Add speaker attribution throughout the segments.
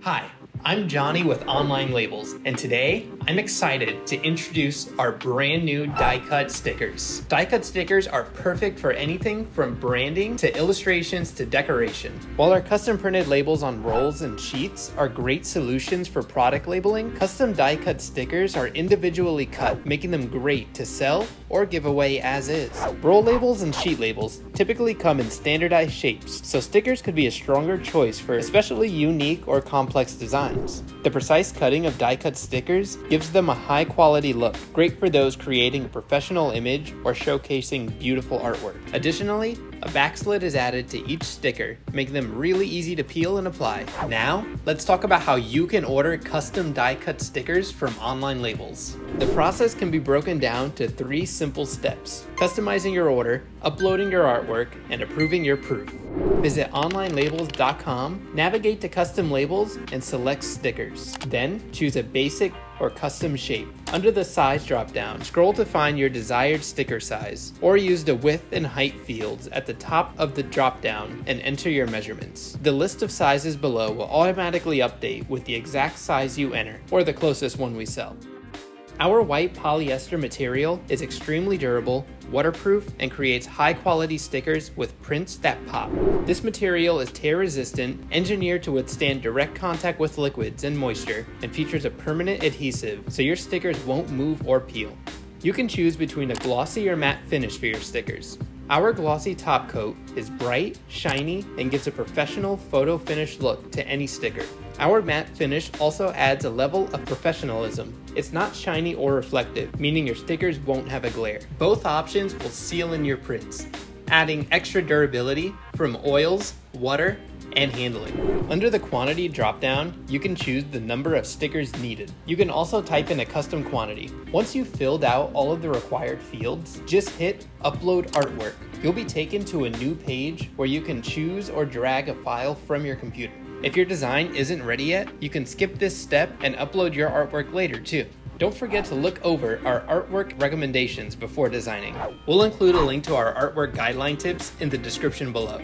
Speaker 1: Hi, I'm Johnny with OnlineLabels, and today I'm excited to introduce our brand new die-cut stickers. Die-cut stickers are perfect for anything from branding to illustrations to decoration. While our custom printed labels on rolls and sheets are great solutions for product labeling, custom die-cut stickers are individually cut, making them great to sell or give away as is. Roll labels and sheet labels typically come in standardized shapes, so stickers could be a stronger choice for especially unique or complex designs. The precise cutting of die-cut stickers gives them a high quality look, great for those creating a professional image or showcasing beautiful artwork. Additionally, a backslit is added to each sticker, making them really easy to peel and apply. Now, let's talk about how you can order custom die-cut stickers from OnlineLabels. The process can be broken down to 3 simple steps: customizing your order, uploading your artwork, and approving your proof. Visit OnlineLabels.com, navigate to custom labels, and select stickers. Then, choose a basic or custom shape. Under the size dropdown, scroll to find your desired sticker size, or use the width and height fields at the top of the dropdown and enter your measurements. The list of sizes below will automatically update with the exact size you enter, or the closest one we sell. Our white polyester material is extremely durable, waterproof, and creates high-quality stickers with prints that pop. This material is tear-resistant, engineered to withstand direct contact with liquids and moisture, and features a permanent adhesive so your stickers won't move or peel. You can choose between a glossy or matte finish for your stickers. Our glossy top coat is bright, shiny, and gives a professional photo finish look to any sticker. Our matte finish also adds a level of professionalism. It's not shiny or reflective, meaning your stickers won't have a glare. Both options will seal in your prints, adding extra durability from oils, water, and handling. Under the quantity dropdown, you can choose the number of stickers needed. You can also type in a custom quantity. Once you've filled out all of the required fields, just hit Upload Artwork. You'll be taken to a new page where you can choose or drag a file from your computer. If your design isn't ready yet, you can skip this step and upload your artwork later too. Don't forget to look over our artwork recommendations before designing. We'll include a link to our artwork guideline tips in the description below.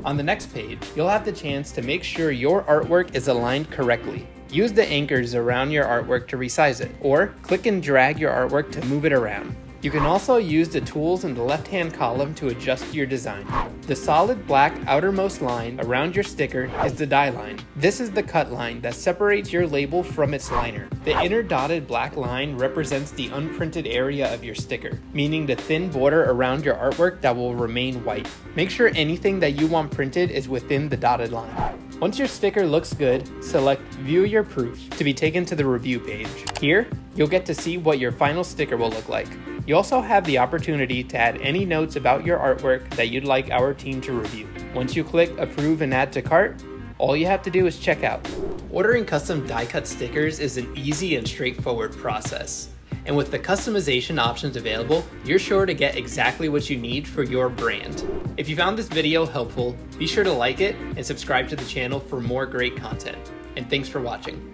Speaker 1: On the next page, you'll have the chance to make sure your artwork is aligned correctly. Use the anchors around your artwork to resize it, or click and drag your artwork to move it around. You can also use the tools in the left-hand column to adjust your design. The solid black outermost line around your sticker is the die line. This is the cut line that separates your label from its liner. The inner dotted black line represents the unprinted area of your sticker, meaning the thin border around your artwork that will remain white. Make sure anything that you want printed is within the dotted line. Once your sticker looks good, select View Your Proof to be taken to the review page. Here, you'll get to see what your final sticker will look like. You also have the opportunity to add any notes about your artwork that you'd like our team to review. Once you click Approve and Add to Cart, all you have to do is check out. Ordering custom die-cut stickers is an easy and straightforward process. And with the customization options available, you're sure to get exactly what you need for your brand. If you found this video helpful, be sure to like it and subscribe to the channel for more great content. And thanks for watching.